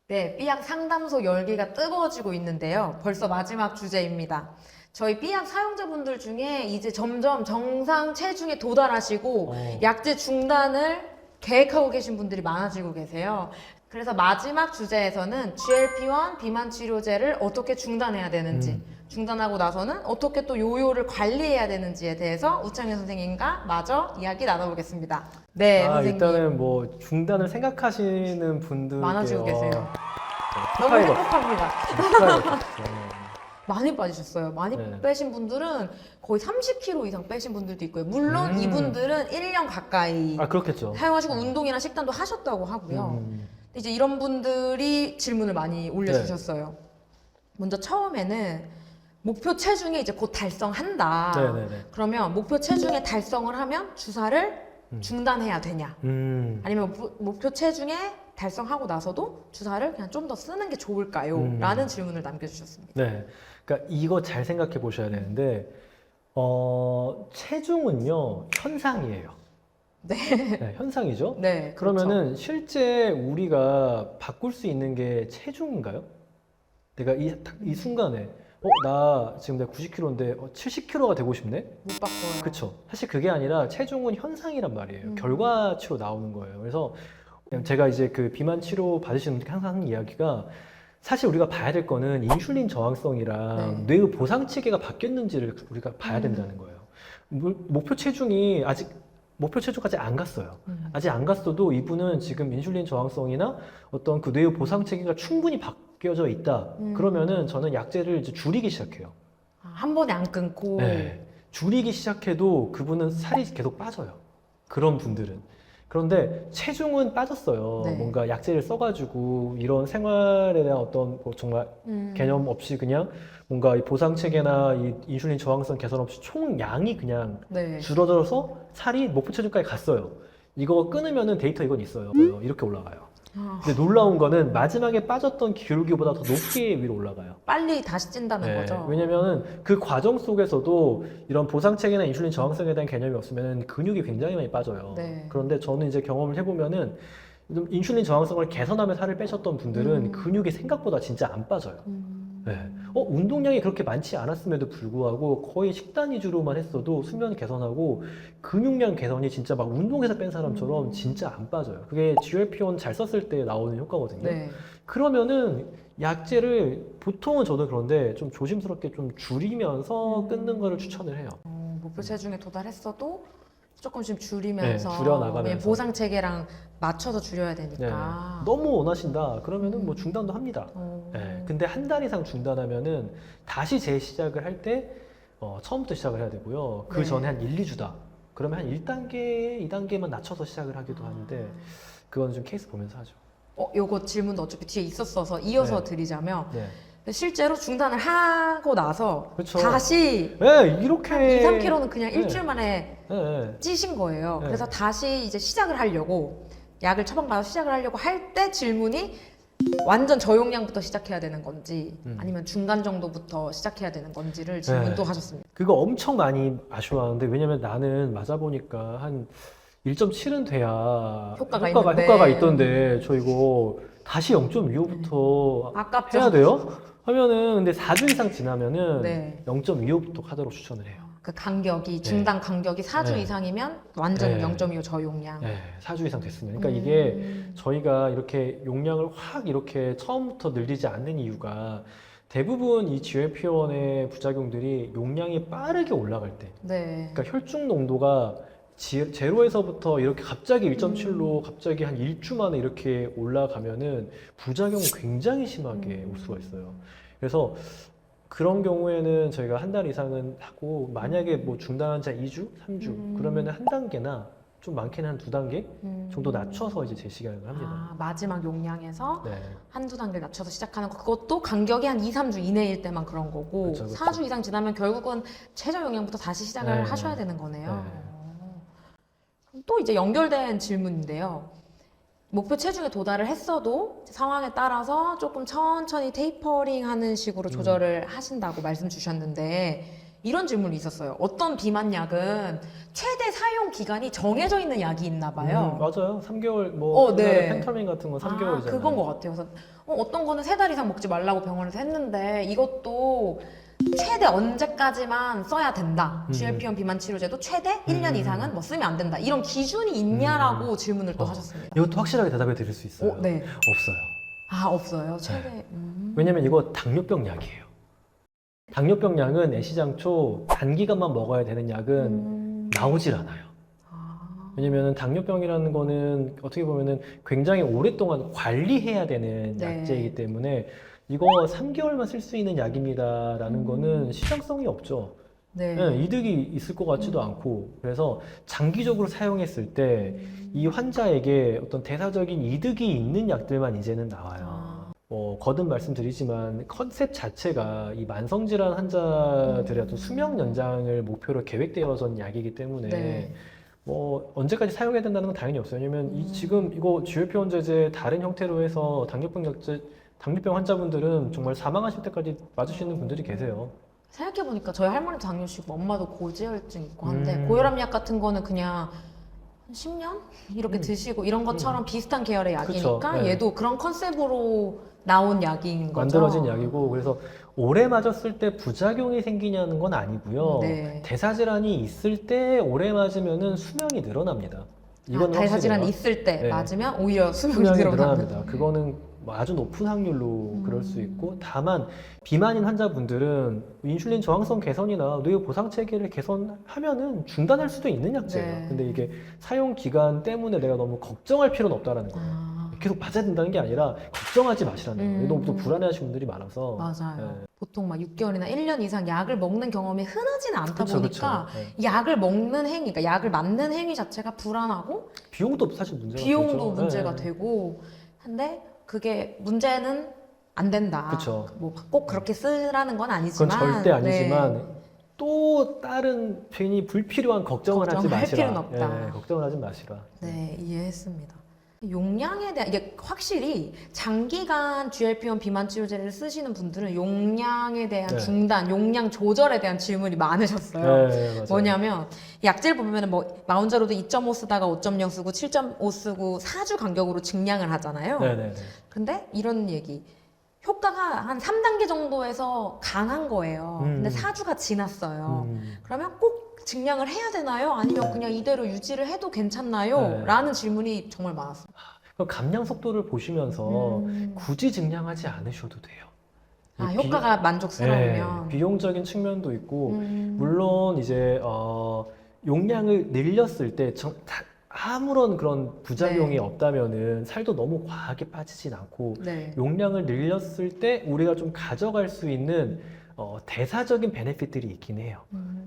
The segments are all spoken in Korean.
네, B약 상담소 열기가 뜨거워지고 있는데요. 벌써 마지막 주제입니다. 저희 B약 사용자분들 중에 이제 점점 정상 체중에 도달하시고 약제 중단을 계획하고 계신 분들이 많아지고 계세요. 그래서 마지막 주제에서는 GLP-1 비만 치료제를 어떻게 중단해야 되는지, 중단하고 나서는 어떻게 또 요요를 관리해야 되는지에 대해서 우창현 선생님과 마저 이야기 나눠보겠습니다. 네, 선생님. 일단은 뭐 중단을 생각하시는 분들 많아지고 계세요. 너무 축하해요. 행복합니다. 축하해요. 많이 빠지셨어요. 많이 네. 빼신 분들은 거의 30kg 이상 빼신 분들도 있고요. 물론 이분들은 1년 가까이 그렇겠죠. 사용하시고 운동이나 식단도 하셨다고 하고요. 음, 이제 이런 분들이 질문을 많이 올려주셨어요. 먼저 처음에는 목표 체중에 이제 곧 달성한다. 네네네. 그러면 목표 체중에 달성을 하면 주사를 중단해야 되냐? 아니면 목표 체중에 달성하고 나서도 주사를 그냥 좀 더 쓰는 게 좋을까요? 라는 질문을 남겨주셨습니다. 네. 그러니까 이거 잘 생각해 보셔야 되는데, 체중은요, 현상이에요. 네, 현상이죠? 네, 그러면은 실제 우리가 바꿀 수 있는 게 체중인가요? 내가 이 순간에, 나 지금 내가 90kg인데 70kg가 되고 싶네? 못 바꿔요. 그쵸. 사실 그게 아니라 체중은 현상이란 말이에요. 결과치로 나오는 거예요. 그래서 제가 이제 그 비만 치료 받으시는 분들 항상 하는 이야기가 사실 우리가 봐야 될 거는 인슐린 저항성이랑 뇌의 보상 체계가 바뀌었는지를 우리가 봐야 된다는 거예요. 목표 체중이 아직 목표 체중까지 안 갔어요. 아직 안 갔어도 이분은 지금 인슐린 저항성이나 어떤 그 뇌의 보상 체계가 충분히 바뀌어져 있다. 그러면은 저는 약제를 이제 줄이기 시작해요. 한 번에 안 끊고. 네. 줄이기 시작해도 그분은 살이 계속 빠져요. 그런 분들은. 그런데 체중은 빠졌어요. 네. 뭔가 약제를 써가지고 이런 생활에 대한 어떤 뭐 정말 개념 없이 그냥 뭔가 이 보상 체계나 이 인슐린 저항성 개선 없이 총 양이 그냥 네. 줄어들어서 살이 목표 체중까지 갔어요. 이거 끊으면은 데이터 이건 있어요. 이렇게 올라가요. 근데 놀라운 거는 마지막에 빠졌던 기울기보다 더 높게 위로 올라가요. 빨리 다시 찐다는 네, 거죠. 왜냐면은 그 과정 속에서도 이런 보상체계나 인슐린 저항성에 대한 개념이 없으면 근육이 굉장히 많이 빠져요. 네. 그런데 저는 이제 경험을 해보면은 좀 인슐린 저항성을 개선하며 살을 빼셨던 분들은 근육이 생각보다 진짜 안 빠져요. 네. 운동량이 그렇게 많지 않았음에도 불구하고 거의 식단 위주로만 했어도 수면 개선하고 근육량 개선이 진짜 막 운동해서 뺀 사람처럼 진짜 안 빠져요. 그게 GLP-1 잘 썼을 때 나오는 효과거든요. 네. 그러면은 약제를 보통은 저도 그런데 좀 조심스럽게 좀 줄이면서 끊는 거를 추천을 해요. 목표 체중에 도달했어도 조금씩 줄이면서, 네, 줄여나가면서. 왜냐면 보상 체계랑 맞춰서 줄여야 네. 되니까. 너무 원하신다 그러면은 뭐 중단도 합니다. 네. 근데 한 달 이상 중단하면은 다시 재시작을 할 때 처음부터 시작을 해야 되고요. 그 네. 전에 한 1, 2주다. 그러면 한 1단계, 2단계만 낮춰서 시작을 하기도 하는데 그건 좀 케이스 보면서 하죠. 요거 질문도 어차피 뒤에 있었어서 이어서 네. 드리자면 네. 실제로 중단을 하고 나서 그쵸. 다시 네, 이렇게 한 2, 3kg는 그냥 네. 일주일 만에 네. 찌신 거예요. 네. 그래서 다시 이제 시작을 하려고 약을 처방받아서 시작을 하려고 할 때 질문이 완전 저용량부터 시작해야 되는 건지 아니면 중간 정도부터 시작해야 되는 건지를 질문도 하셨습니다. 그거 엄청 많이 아쉬워하는데 왜냐면 나는 맞아보니까 한 1.7은 돼야 효과가 있던데 저 이거 다시 0.25부터 아깝죠? 해야 돼요? 하면은 근데 4주 이상 지나면은 네. 0.25부터 하도록 추천을 해요. 그 간격이 중단 간격이 4주 네. 이상이면 완전 네. 0.25 저용량. 네, 4주 이상 됐으면. 그러니까 이게 저희가 이렇게 용량을 확 이렇게 처음부터 늘리지 않는 이유가 대부분 이 GLP-1의 부작용들이 용량이 빠르게 올라갈 때. 네. 그러니까 혈중 농도가 제로에서부터 이렇게 갑자기 1.7로 갑자기 한 1주 만에 이렇게 올라가면은 부작용이 굉장히 심하게 올 수가 있어요. 그래서 그런 경우에는 저희가 한 달 이상은 하고 만약에 뭐 중단한 지 2주, 3주 그러면은 한 단계나 좀 많게는 한 2단계 정도 낮춰서 이제 재시작을 합니다. 마지막 용량에서 네. 한두 단계 낮춰서 시작하는 거 그것도 간격이 한 2, 3주 이내일 때만 그런 거고 그쵸, 그쵸. 4주 이상 지나면 결국은 최저 용량부터 다시 시작을 네. 하셔야 되는 거네요. 네. 또 이제 연결된 질문인데요. 목표 체중에 도달을 했어도 상황에 따라서 조금 천천히 테이퍼링 하는 식으로 조절을 하신다고 말씀 주셨는데 이런 질문이 있었어요. 어떤 비만약은 최대 사용 기간이 정해져 있는 약이 있나 봐요. 맞아요. 3개월 뭐 네. 펜터민 같은 건 3개월이잖아요. 그건 것 같아요. 그래서 어떤 거는 3달 이상 먹지 말라고 병원에서 했는데 이것도 최대 언제까지만 써야 된다. GLP-1 비만 치료제도 최대 1년 이상은 뭐 쓰면 안 된다. 이런 기준이 있냐라고 질문을 또 하셨습니다. 이것도 확실하게 대답해 드릴 수 있어요. 네. 없어요. 없어요. 최대. 왜냐면 이거 당뇨병 약이에요. 당뇨병 약은 애시장초 단기간만 먹어야 되는 약은 나오질 않아요. 왜냐면 당뇨병이라는 거는 어떻게 보면은 굉장히 오랫동안 관리해야 되는 네. 약제이기 때문에 이거 3개월만 쓸 수 있는 약입니다라는 거는 실용성이 없죠. 네. 네, 이득이 있을 것 같지도 않고, 그래서 장기적으로 사용했을 때 이 환자에게 어떤 대사적인 이득이 있는 약들만 이제는 나와요. 거듭 말씀드리지만 컨셉 자체가 이 만성질환 환자들의 어떤 수명 연장을 목표로 계획되어진 약이기 때문에 네. 뭐 언제까지 사용해야 된다는 건 당연히 없어요. 왜냐면 지금 이거 GLP-1 제제 다른 형태로 해서 당뇨병 환자분들은 정말 사망하실 때까지 맞을 수 있는 분들이 계세요. 생각해보니까 저희 할머니도 당뇨시고 엄마도 고지혈증 있고 한데 고혈압약 같은 거는 그냥 10년? 이렇게 드시고 이런 것처럼 비슷한 계열의 약이니까 그쵸, 네. 얘도 그런 컨셉으로 나온 약인 거죠. 만들어진 약이고, 그래서 오래 맞았을 때 부작용이 생기냐는 건 아니고요. 네. 대사질환이 있을 때 오래 맞으면은 수명이 늘어납니다. 이건 대사질환이 확실해요. 있을 때 네. 맞으면 오히려 수명이 수명이 늘어납니다. 늘어납니다. 그거는 뭐 아주 높은 확률로 그럴 수 있고, 다만 비만인 환자분들은 인슐린 저항성 개선이나 뇌 보상 체계를 개선하면은 중단할 수도 있는 약제예요. 네. 근데 이게 사용 기간 때문에 내가 너무 걱정할 필요는 없다라는 거예요. 계속 맞아야 된다는 게 아니라 걱정하지 마시라는 거예요. 너무 또 불안해하시는 분들이 많아서. 맞아요. 네. 보통 막 6개월이나 1년 이상 약을 먹는 경험이 흔하지는 않다 그쵸, 보니까 그쵸. 네. 이 약을 먹는 행위, 그러니까 약을 맞는 행위 자체가 불안하고 비용도 사실 문제가 비용도 되죠. 문제가 네. 되고 한데 그게 문제는 안 된다. 그쵸. 뭐 꼭 그렇게 쓰라는 건 그건 아니지만 절대 아니지만 네. 또 다른 괜히 불필요한 걱정을 하지 걱정할 마시라. 필요는 없다. 예, 걱정을 하지 마시라. 네, 이해했습니다. 용량에 대한 이게 확실히 장기간 GLP-1 비만 치료제를 쓰시는 분들은 용량에 대한 네. 중단, 용량 조절에 대한 질문이 많으셨어요. 네, 맞아요. 뭐냐면 약제를 보면은 뭐 마운자로도 2.5 쓰다가 5.0 쓰고 7.5 쓰고 4주 간격으로 증량을 하잖아요. 네네네. 근데 이런 얘기. 효과가 한 3단계 정도에서 강한 거예요. 근데 4주가 지났어요. 그러면 꼭 증량을 해야 되나요? 아니면 그냥 이대로 유지를 해도 괜찮나요? 네. 라는 질문이 정말 많았어요. 그럼 감량 속도를 보시면서 굳이 증량하지 않으셔도 돼요. 이 효과가 만족스러우면. 네, 비용적인 측면도 있고, 음. 물론 이제 용량을 늘렸을 때 아무런 그런 부작용이 네. 없다면은 살도 너무 과하게 빠지진 않고, 네. 용량을 늘렸을 때 우리가 좀 가져갈 수 있는 대사적인 베네핏들이 있긴 해요.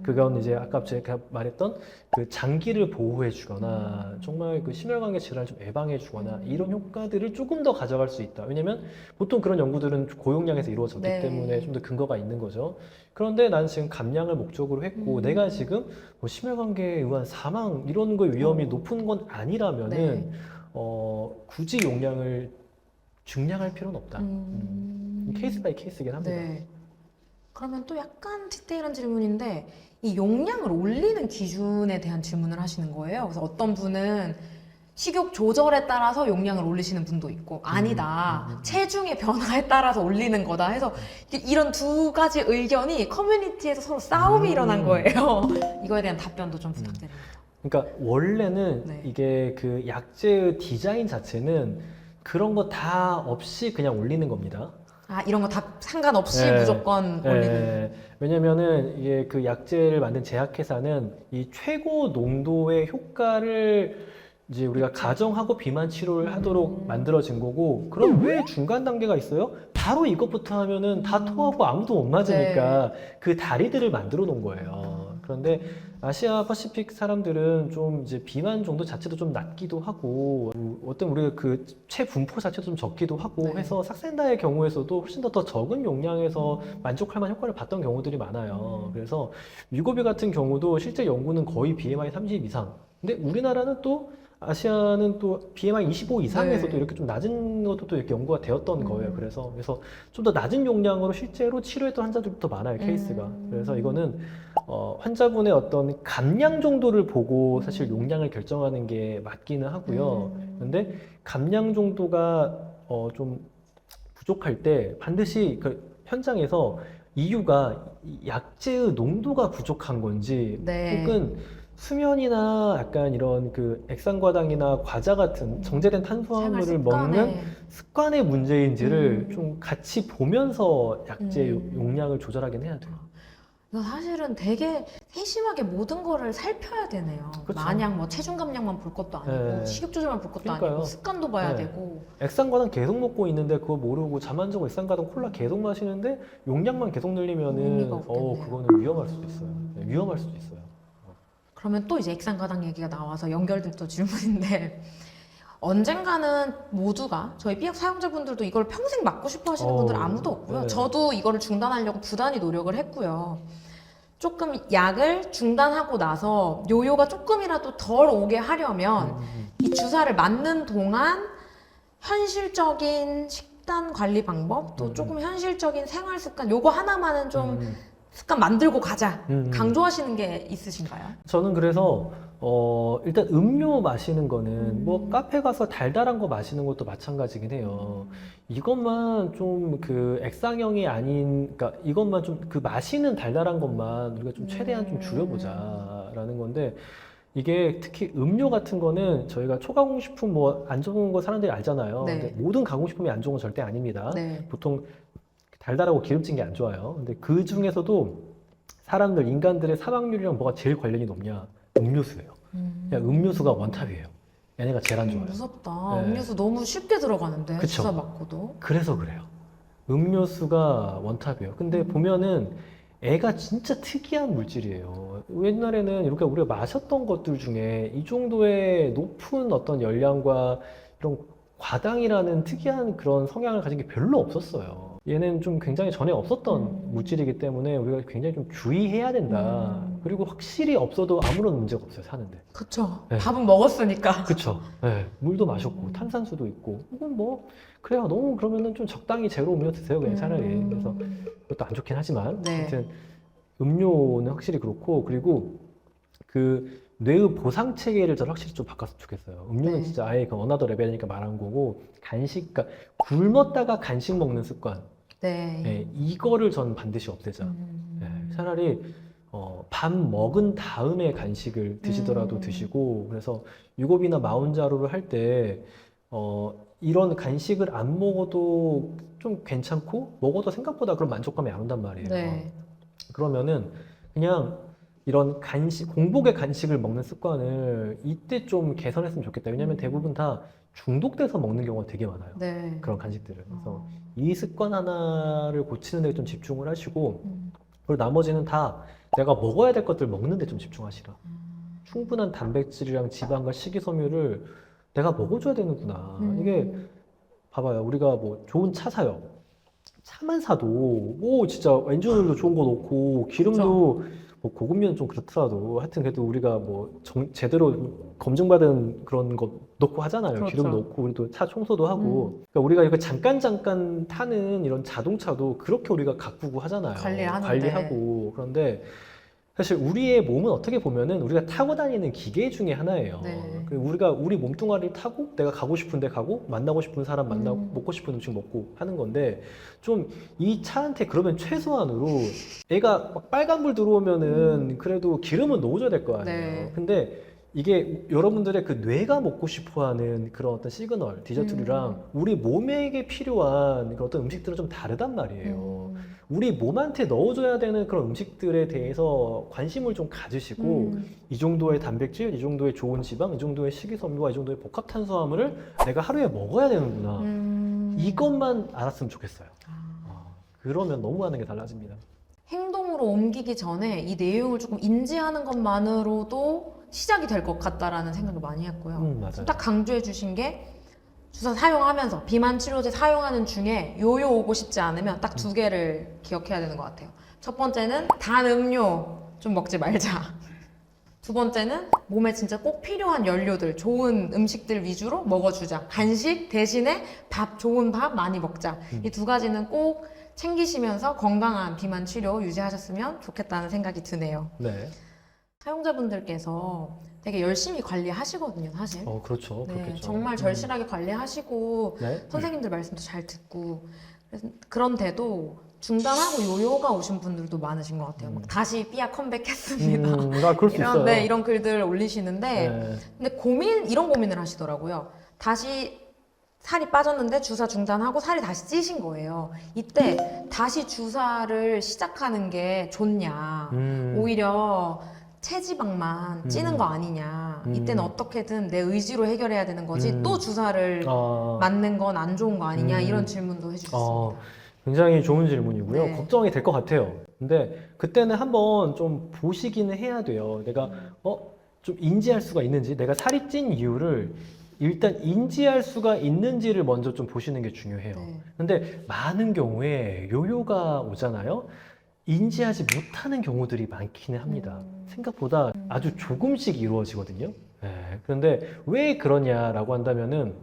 그건 이제 아까 제가 말했던 그 장기를 보호해 주거나 정말 그 심혈관계 질환을 좀 예방해 주거나 이런 효과들을 조금 더 가져갈 수 있다. 왜냐면 보통 그런 연구들은 고용량에서 이루어졌기 네. 때문에 좀 더 근거가 있는 거죠. 그런데 난 지금 감량을 목적으로 했고 내가 지금 뭐 심혈관계에 의한 사망 이런 거의 위험이 높은 건 아니라면은 네. 굳이 용량을 중량할 필요는 없다. 케이스 바이 케이스이긴 합니다. 네. 그러면 또 약간 디테일한 질문인데 이 용량을 올리는 기준에 대한 질문을 하시는 거예요. 그래서 어떤 분은 식욕 조절에 따라서 용량을 올리시는 분도 있고 아니다. 체중의 변화에 따라서 올리는 거다 해서 이런 두 가지 의견이 커뮤니티에서 서로 싸움이 일어난 거예요. 이거에 대한 답변도 좀 부탁드립니다. 그러니까 원래는 네. 이게 그 약제의 디자인 자체는 그런 거 다 없이 그냥 올리는 겁니다. 이런 거 다 상관없이 네. 무조건 올리는. 왜냐면은 이게 그 약제를 만든 제약회사는 이 최고 농도의 효과를 이제 우리가 가정하고 비만 치료를 하도록 만들어진 거고, 그럼 왜 중간 단계가 있어요? 바로 이것부터 하면은 다 토하고 아무도 못 맞으니까 그 다리들을 만들어 놓은 거예요. 그런데 아시아 퍼시픽 사람들은 좀 이제 비만 정도 자체도 좀 낮기도 하고, 어떤 우리가 그 체분포 자체도 좀 적기도 하고 네. 해서 삭센다의 경우에서도 훨씬 더 적은 용량에서 만족할 만한 효과를 봤던 경우들이 많아요. 그래서 위고비 같은 경우도 실제 연구는 거의 BMI 30 이상 근데 우리나라는 또 아시아는 또 BMI 25 이상에서도 네. 이렇게 좀 낮은 것도 또 이렇게 연구가 되었던 거예요. 그래서 좀 더 낮은 용량으로 실제로 치료했던 환자들도 많아요, 케이스가. 그래서 이거는 환자분의 어떤 감량 정도를 보고 사실 용량을 결정하는 게 맞기는 하고요. 근데 감량 정도가 좀 부족할 때 반드시 그 현장에서 이유가 이 약제의 농도가 부족한 건지 네. 혹은 수면이나 약간 이런 그 액상과당이나 과자 같은 정제된 생활 탄수화물을 먹는 습관에 습관의 문제인지를 좀 같이 보면서 약제 음. 용량을 조절하긴 해야 돼요. 이거 사실은 되게 세심하게 모든 거를 살펴야 되네요. 그쵸. 마냥 뭐 체중 감량만 볼 것도 아니고 네. 식욕 조절만 볼 것도 그러니까요. 아니고 습관도 봐야 네. 되고. 액상과당 계속 먹고 있는데 그거 모르고 잠 안 자고 액상과당 콜라 계속 마시는데 용량만 계속 늘리면은 의미가 없겠네요. 그거는 위험할 수도 있어요. 네, 위험할 수도 있어요. 그러면 또 이제 액상과당 얘기가 나와서 연결된 또 질문인데 언젠가는 모두가 저희 B약 사용자분들도 이걸 평생 맞고 싶어 하시는 분들 아무도 없고요. 네. 저도 이거를 중단하려고 부단히 노력을 했고요. 조금 약을 중단하고 나서 요요가 조금이라도 덜 오게 하려면 이 주사를 맞는 동안 현실적인 식단 관리 방법 또 조금 현실적인 생활 습관 요거 하나만은 좀 습관 만들고 가자 강조하시는 게 있으신가요? 저는 그래서 일단 음료 마시는 거는 뭐 카페 가서 달달한 거 마시는 것도 마찬가지긴 해요. 이것만 좀 그 액상형이 아닌, 그러니까 이것만 좀 그 마시는 달달한 것만 우리가 좀 최대한 좀 줄여보자라는 건데 이게 특히 음료 같은 거는 저희가 초가공식품 뭐 안 좋은 거 사람들이 알잖아요. 네. 근데 모든 가공식품이 안 좋은 건 절대 아닙니다. 네. 보통 달달하고 기름진 게 안 좋아요. 근데 그 중에서도 사람들, 인간들의 사망률이랑 뭐가 제일 관련이 높냐? 음료수예요. 그냥 음료수가 원탑이에요. 얘네가 제일 안 좋아요. 무섭다. 네. 음료수 너무 쉽게 들어가는데 그쵸. 주사 맞고도. 그래서 그래요. 음료수가 원탑이에요. 근데 보면은 애가 진짜 특이한 물질이에요. 옛날에는 이렇게 우리가 마셨던 것들 중에 이 정도의 높은 어떤 열량과 이런 과당이라는 특이한 그런 성향을 가진 게 별로 없었어요. 얘는 좀 굉장히 전에 없었던 물질이기 때문에 우리가 굉장히 좀 주의해야 된다. 그리고 확실히 없어도 아무런 문제가 없어요, 사는데. 그쵸. 네. 밥은 먹었으니까. 그쵸. 네, 물도 마셨고 탄산수도 있고 이건 뭐 그래요. 너무 그러면은 좀 적당히 제로 음료 드세요, 그냥 차라리. 그래서 그것도 안 좋긴 하지만 네. 아무튼 음료는 확실히 그렇고 그리고 그 뇌의 보상 체계를 저는 확실히 좀 바꿨으면 좋겠어요. 음료는 네. 진짜 아예 그 어나더 레벨이니까 말한 거고 간식, 그러니까 굶었다가 간식 먹는 습관, 네. 네, 이거를 저는 반드시 없애자. 네, 차라리 밥 먹은 다음에 간식을 드시더라도 드시고 그래서 유급이나 마운자로를 할 때 이런 간식을 안 먹어도 좀 괜찮고 먹어도 생각보다 그런 만족감이 안 온단 말이에요. 네. 그러면은 그냥 이런 간식, 공복에 간식을 먹는 습관을 이때 좀 개선했으면 좋겠다. 왜냐면 대부분 다 중독돼서 먹는 경우가 되게 많아요. 네. 그런 간식들을. 그래서 이 습관 하나를 고치는 데 좀 집중을 하시고 그리고 나머지는 다 내가 먹어야 될 것들 먹는 데 좀 집중하시라. 충분한 단백질이랑 지방과 식이섬유를 내가 먹어줘야 되는구나. 이게 봐봐요. 우리가 뭐 좋은 차 사요. 차만 사도 뭐 진짜 엔진오일도 좋은 거 넣고 기름도 뭐 고급류는 좀 그렇더라도 하여튼 그래도 우리가 뭐 제대로 검증받은 그런 거 넣고 하잖아요. 그렇죠. 기름 넣고 우리도 차 청소도 하고 그러니까 우리가 이거 잠깐 타는 이런 자동차도 그렇게 우리가 가꾸고 하잖아요. 관리하는데. 관리하고 그런데 사실 우리의 몸은 어떻게 보면은 우리가 타고 다니는 기계 중에 하나예요. 네. 우리가 우리 몸뚱아리를 타고 내가 가고 싶은 데 가고 만나고 싶은 사람 만나고 먹고 싶은 음식 먹고 하는 건데 좀 이 차한테 그러면 최소한으로 애가 막 빨간불 들어오면은 그래도 기름은 넣어줘야 될 거 아니에요. 네. 근데 이게 여러분들의 그 뇌가 먹고 싶어하는 그런 어떤 시그널, 디저트류랑 우리 몸에게 필요한 그런 어떤 음식들은 좀 다르단 말이에요. 우리 몸한테 넣어줘야 되는 그런 음식들에 대해서 관심을 좀 가지시고 이 정도의 단백질, 이 정도의 좋은 지방, 이 정도의 식이섬유와 이 정도의 복합 탄수화물을 내가 하루에 먹어야 되는구나. 이것만 알았으면 좋겠어요. 그러면 너무 많은 게 달라집니다. 행동으로 옮기기 전에 이 내용을 조금 인지하는 것만으로도 시작이 될 것 같다라는 생각을 많이 했고요. 맞아요. 딱 강조해 주신 게 주사 사용하면서 비만 치료제 사용하는 중에 요요 오고 싶지 않으면 딱 두 개를 기억해야 되는 것 같아요. 첫 번째는 단 음료 좀 먹지 말자. 두 번째는 몸에 진짜 꼭 필요한 연료들, 좋은 음식들 위주로 먹어주자. 간식 대신에 좋은 밥 많이 먹자. 이 두 가지는 꼭 챙기시면서 건강한 비만 치료 유지하셨으면 좋겠다는 생각이 드네요. 네. 사용자분들께서 되게 열심히 관리하시거든요, 사실. 그렇죠. 네, 그렇겠죠. 정말 절실하게 관리하시고 네. 선생님들 말씀도 잘 듣고 그런데도 중단하고 요요가 오신 분들도 많으신 것 같아요. 막 다시 삐아 컴백했습니다. 그럴 수 있어요. 네, 이런 글들 올리시는데 네. 근데 이런 고민을 하시더라고요. 다시 살이 빠졌는데 주사 중단하고 살이 다시 찌신 거예요. 이때 다시 주사를 시작하는 게 좋냐. 오히려 체지방만 찌는 거 아니냐. 이때는 어떻게든 내 의지로 해결해야 되는 거지. 또 주사를 맞는 건 안 좋은 거 아니냐. 이런 질문도 해주셨습니다. 굉장히 좋은 질문이고요. 네. 걱정이 될 것 같아요. 근데 그때는 한번 좀 보시기는 해야 돼요. 내가 좀 인지할 수가 있는지, 내가 살이 찐 이유를 일단 인지할 수가 있는지를 먼저 좀 보시는 게 중요해요. 네. 근데 많은 경우에 요요가 오잖아요. 인지하지 못하는 경우들이 많기는 합니다. 생각보다 아주 조금씩 이루어지거든요. 네. 그런데 왜 그러냐라고 한다면은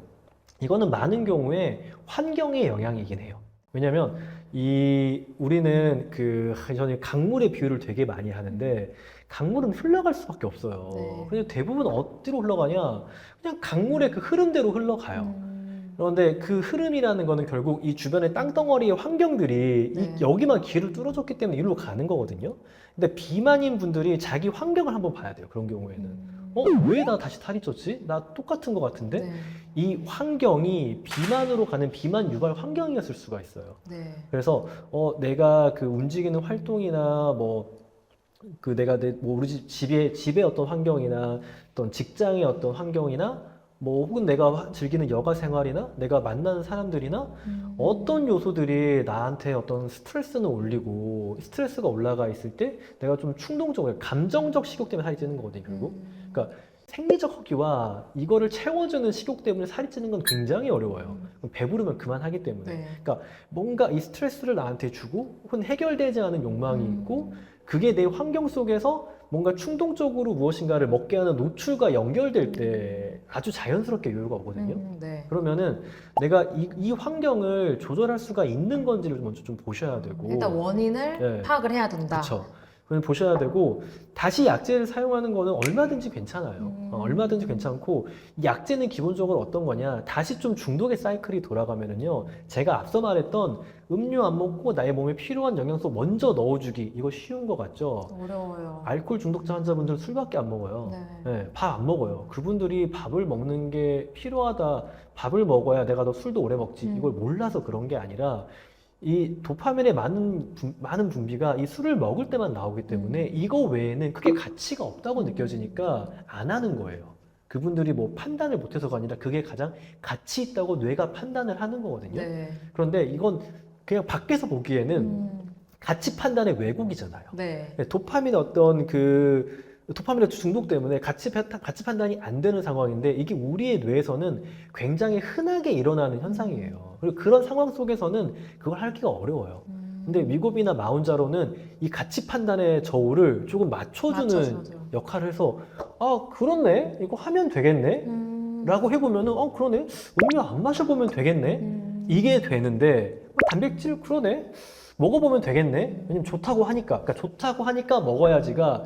이거는 많은 경우에 환경의 영향이긴 해요. 왜냐면 우리는 저는 강물의 비유를 되게 많이 하는데 강물은 흘러갈 수밖에 없어요. 네. 그냥 대부분 어디로 흘러가냐? 그냥 강물의 그 흐름대로 흘러가요. 그런데 그 흐름이라는 거는 결국 이 주변의 땅덩어리의 환경들이 네. 여기만 길을 뚫어줬기 때문에 이리로 가는 거거든요. 근데 비만인 분들이 자기 환경을 한번 봐야 돼요. 그런 경우에는. 왜 나 다시 살이 쪘지? 나 똑같은 것 같은데? 네. 이 환경이 비만으로 가는 비만 유발 환경이었을 수가 있어요. 네. 그래서 내가 그 움직이는 활동이나 우리 집의 어떤 환경이나 어떤 직장의 어떤 환경이나 혹은 내가 즐기는 여가 생활이나 내가 만나는 사람들이나 어떤 요소들이 나한테 어떤 스트레스는 올리고 스트레스가 올라가 있을 때 내가 좀 충동적으로 감정적 식욕 때문에 살이 찌는 거거든요, 결국. 그러니까 생리적 허기와 이거를 채워주는 식욕 때문에 살이 찌는 건 굉장히 어려워요. 배부르면 그만하기 때문에. 네. 그러니까 뭔가 이 스트레스를 나한테 주고 혹은 해결되지 않은 욕망이 있고 그게 내 환경 속에서 뭔가 충동적으로 무엇인가를 먹게 하는 노출과 연결될 때 아주 자연스럽게 요요가 오거든요. 네. 그러면은 내가 이 환경을 조절할 수가 있는 건지를 먼저 좀 보셔야 되고. 일단 원인을 네. 파악을 해야 된다. 그렇죠. 그걸 보셔야 되고 다시 약제를 사용하는 거는 얼마든지 괜찮아요. 얼마든지 괜찮고 이 약제는 기본적으로 어떤 거냐, 다시 좀 중독의 사이클이 돌아가면은요, 제가 앞서 말했던 음료 안 먹고 나의 몸에 필요한 영양소 먼저 넣어주기, 이거 쉬운 거 같죠? 어려워요. 알코올 중독자 환자분들은 술밖에 안 먹어요. 네. 밥 안 먹어요. 그분들이 밥을 먹는 게 필요하다, 밥을 먹어야 내가 더 술도 오래 먹지, 이걸 몰라서 그런 게 아니라 이 도파민의 많은 분비가 이 술을 먹을 때만 나오기 때문에 이거 외에는 크게 가치가 없다고 느껴지니까 안 하는 거예요. 그분들이 판단을 못해서가 아니라 그게 가장 가치 있다고 뇌가 판단을 하는 거거든요. 네. 그런데 이건 그냥 밖에서 보기에는 가치 판단의 왜곡이잖아요. 네. 도파민의 도파민의 중독 때문에 가치 판단이 안 되는 상황인데 이게 우리의 뇌에서는 굉장히 흔하게 일어나는 현상이에요. 그리고 그런 상황 속에서는 그걸 하기가 어려워요. 근데 위고비나 마운자로는 이 가치 판단의 저울을 조금 맞춰주는 역할을 해서 그렇네? 이거 하면 되겠네? 라고 해보면은 그러네? 음료 안 마셔보면 되겠네? 이게 되는데 단백질 그러네? 먹어보면 되겠네? 왜냐면 좋다고 하니까 먹어야지가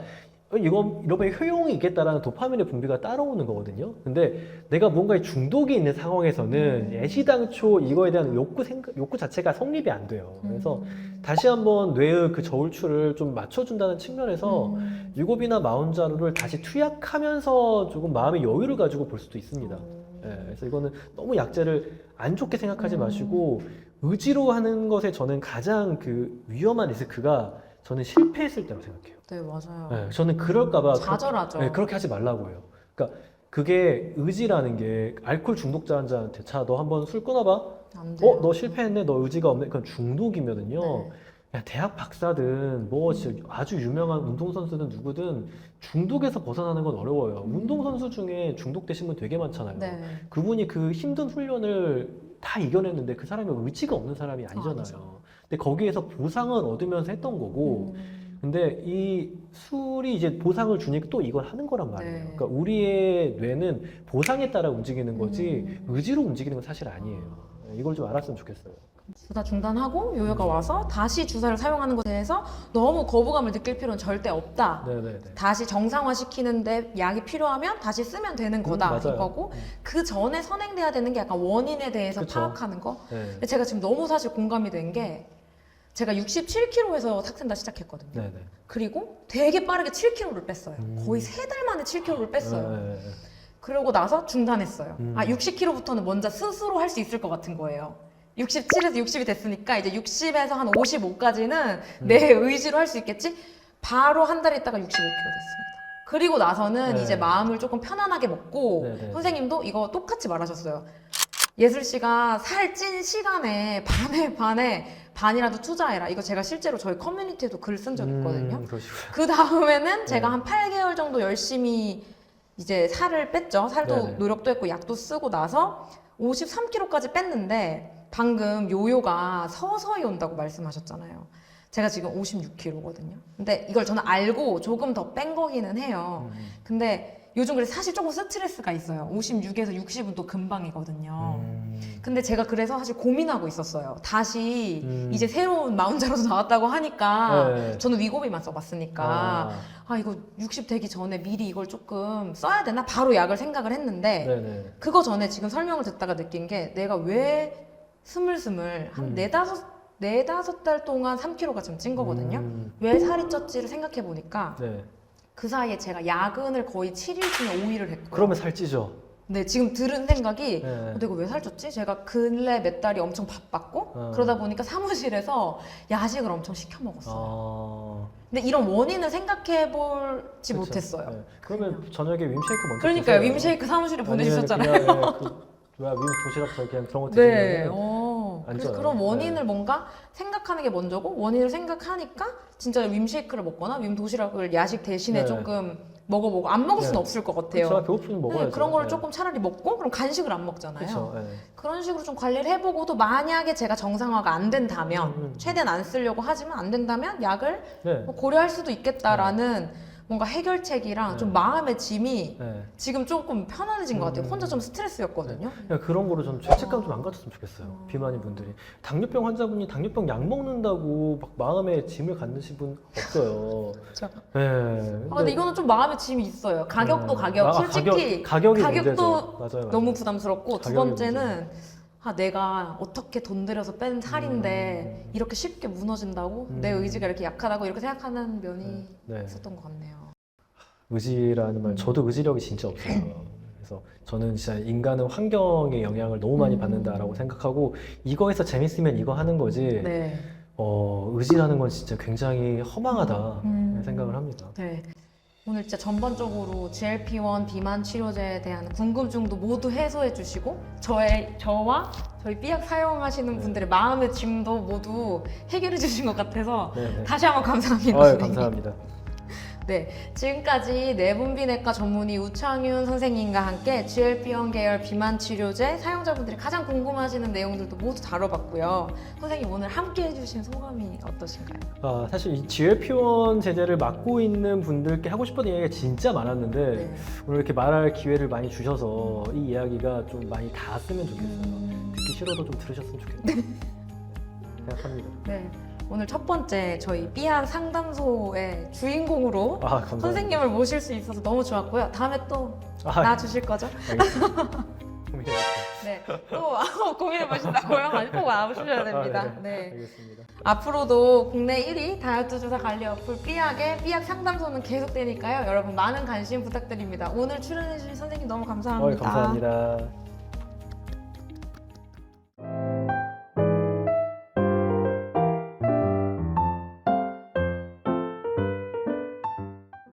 이러면 효용이 있겠다라는 도파민의 분비가 따라오는 거거든요. 근데 내가 뭔가에 중독이 있는 상황에서는 애시당초 이거에 대한 욕구 자체가 성립이 안 돼요. 그래서 다시 한번 뇌의 그 저울추를 좀 맞춰준다는 측면에서 유고비나 마운자로를 다시 투약하면서 조금 마음의 여유를 가지고 볼 수도 있습니다. 그래서 이거는 너무 약제를 안 좋게 생각하지 마시고 의지로 하는 것에 저는 가장 위험한 리스크가 저는 실패했을 때라고 생각해요. 네, 맞아요. 네, 저는 그럴까봐 좌절하죠. 그렇게 하지 말라고 해요. 그러니까 그게 의지라는 게 알코올 중독자 환자한테 너 한번 술 끊어봐. 안 돼요. 너 실패했네. 너 의지가 없네. 그건 중독이면은요. 네. 야, 대학 박사든 진짜 아주 유명한 운동선수든 누구든 중독에서 벗어나는 건 어려워요. 운동선수 중에 중독되신 분 되게 많잖아요. 네. 그분이 그 힘든 훈련을 다 이겨냈는데 그 사람이 의지가 없는 사람이 아니잖아요. 아니죠. 근데 거기에서 보상을 얻으면서 했던 거고 근데 이 술이 이제 보상을 주니까 또 이걸 하는 거란 말이에요. 네. 그러니까 우리의 뇌는 보상에 따라 움직이는 거지 의지로 움직이는 건 사실 아니에요. 이걸 좀 알았으면 좋겠어요. 주사 중단하고 요요가 와서 다시 주사를 사용하는 것에 대해서 너무 거부감을 느낄 필요는 절대 없다. 네네네. 다시 정상화시키는데 약이 필요하면 다시 쓰면 되는 거다 맞아요. 이거고 그 전에 선행돼야 되는 게 약간 원인에 대해서 그쵸. 파악하는 거. 네. 근데 제가 지금 너무 사실 공감이 된 게 제가 67kg에서 탁센다 시작했거든요. 네네. 그리고 되게 빠르게 7kg를 뺐어요. 거의 3달 만에 7kg를 뺐어요. 네. 그러고 나서 중단했어요. 음. 60kg부터는 먼저 스스로 할 수 있을 것 같은 거예요. 67에서 60이 됐으니까 이제 60에서 한 55까지는 내 의지로 할 수 있겠지? 바로 한 달 있다가 65kg 됐습니다. 그리고 나서는 네. 이제 마음을 조금 편안하게 먹고 네네. 선생님도 이거 똑같이 말하셨어요. 예슬 씨가 살찐 시간에 반에 반이라도 투자해라. 이거 제가 실제로 저희 커뮤니티에도 글 쓴 적 있거든요. 그러시고요. 그 다음에는 제가 네. 한 8개월 정도 열심히 이제 살을 뺐죠. 살도 네네. 노력도 했고 약도 쓰고 나서 53kg까지 뺐는데 방금 요요가 서서히 온다고 말씀하셨잖아요. 제가 지금 56kg거든요. 근데 이걸 저는 알고 조금 더 뺀 거기는 해요. 근데 요즘 그래서 사실 조금 스트레스가 있어요. 56에서 60은 또 금방이거든요. 근데 제가 그래서 사실 고민하고 있었어요. 다시 이제 새로운 마운자로도 나왔다고 하니까 네. 저는 위고비만 써봤으니까 이거 60 되기 전에 미리 이걸 조금 써야 되나? 바로 약을 생각을 했는데 네네. 그거 전에 지금 설명을 듣다가 느낀 게 내가 왜 스물스물 한 네다섯 달 동안 3kg가 좀 찐 거거든요. 왜 살이 쪘지를 생각해 보니까 네. 그 사이에 제가 야근을 거의 7일 중에 5일을 했고 그러면 살찌죠. 네, 지금 들은 생각이 네. 내가 왜 살쪘지? 제가 근래 몇 달이 엄청 바빴고 그러다 보니까 사무실에서 야식을 엄청 시켜 먹었어요. 근데 이런 원인을 생각해 볼지 그쵸. 못했어요. 네. 그러면 저녁에 윈쉐이크 먼저 그러니까요. 드세요. 윈쉐이크 사무실에 아니면 보내주셨잖아요. 그냥, 윈 도시락 그냥 그런 거 네. 드시면 안 그래서 좋아요. 그런 원인을 네. 뭔가 생각하는 게 먼저고 원인을 생각하니까 진짜 윈쉐이크를 먹거나 윈 도시락을 야식 대신에 네. 조금 먹어보고 안 먹을 수는 네. 없을 것 같아요. 그렇죠. 배고프면 먹어야죠. 네, 그런 거를 네. 조금 차라리 먹고 그럼 간식을 안 먹잖아요. 그렇죠. 네. 그런 식으로 좀 관리를 해보고도 만약에 제가 정상화가 안 된다면 최대한 안 쓰려고 하지만 안 된다면 약을 네. 뭐 고려할 수도 있겠다라는 뭔가 해결책이랑 네. 좀 마음의 짐이 네. 지금 조금 편안해진 것 같아요. 혼자 좀 스트레스였거든요. 그냥 그런 거로 좀 죄책감 좀 안 가졌으면 좋겠어요. 비만인 분들이. 당뇨병 환자분이 당뇨병 약 먹는다고 막 마음에 짐을 갖으신 분 없어요. 그렇죠. 네. 근데 이거는 좀 마음의 짐이 있어요. 가격도 네. 가격. 솔직히 가격이 가격도 문제죠. 맞아요. 너무 부담스럽고 두 가격이 번째는 내가 어떻게 돈 들여서 뺀 살인데 이렇게 쉽게 무너진다고? 내 의지가 이렇게 약하다고 이렇게 생각하는 면이 네. 있었던 것 같네요. 의지라는 말, 저도 의지력이 진짜 없어요. 그래서 저는 진짜 인간은 환경의 영향을 너무 많이 받는다라고 생각하고 이거에서 재밌으면 이거 하는 거지. 네. 의지라는 건 진짜 굉장히 허망하다 생각을 합니다. 네. 오늘 진짜 전반적으로 GLP-1 비만 치료제에 대한 궁금증도 모두 해소해 주시고 저와 저희 삐약 사용하시는 분들의 마음의 짐도 모두 해결해 주신 것 같아서 네. 다시 한번 감사합니다. 선생님. 감사합니다. 네, 지금까지 내분비내과 전문의 우창윤 선생님과 함께 GLP-1 계열 비만 치료제 사용자분들이 가장 궁금하시는 내용들도 모두 다뤄봤고요. 선생님 오늘 함께 해주신 소감이 어떠신가요? 사실 이 GLP-1 제제를 맡고 있는 분들께 하고 싶은 이야기가 진짜 많았는데 네. 오늘 이렇게 말할 기회를 많이 주셔서 이 이야기가 좀 많이 닿았으면 좋겠어요. 듣기 싫어도 좀 들으셨으면 좋겠네요. 생각합니다. 네. 오늘 첫 번째 저희 삐약 상담소의 주인공으로 감사합니다. 선생님을 모실 수 있어서 너무 좋았고요. 다음에 또 나와주실 거죠? 알겠습니다. 고민해볼게요. 네. 또 고민해 보신다고요? 아니 꼭 나오셔야 됩니다. 네. 알겠습니다. 앞으로도 국내 1위 다이어트 조사 관리 어플 삐약의 삐약 상담소는 계속되니까요. 여러분 많은 관심 부탁드립니다. 오늘 출연해주신 선생님 너무 감사합니다. 감사합니다.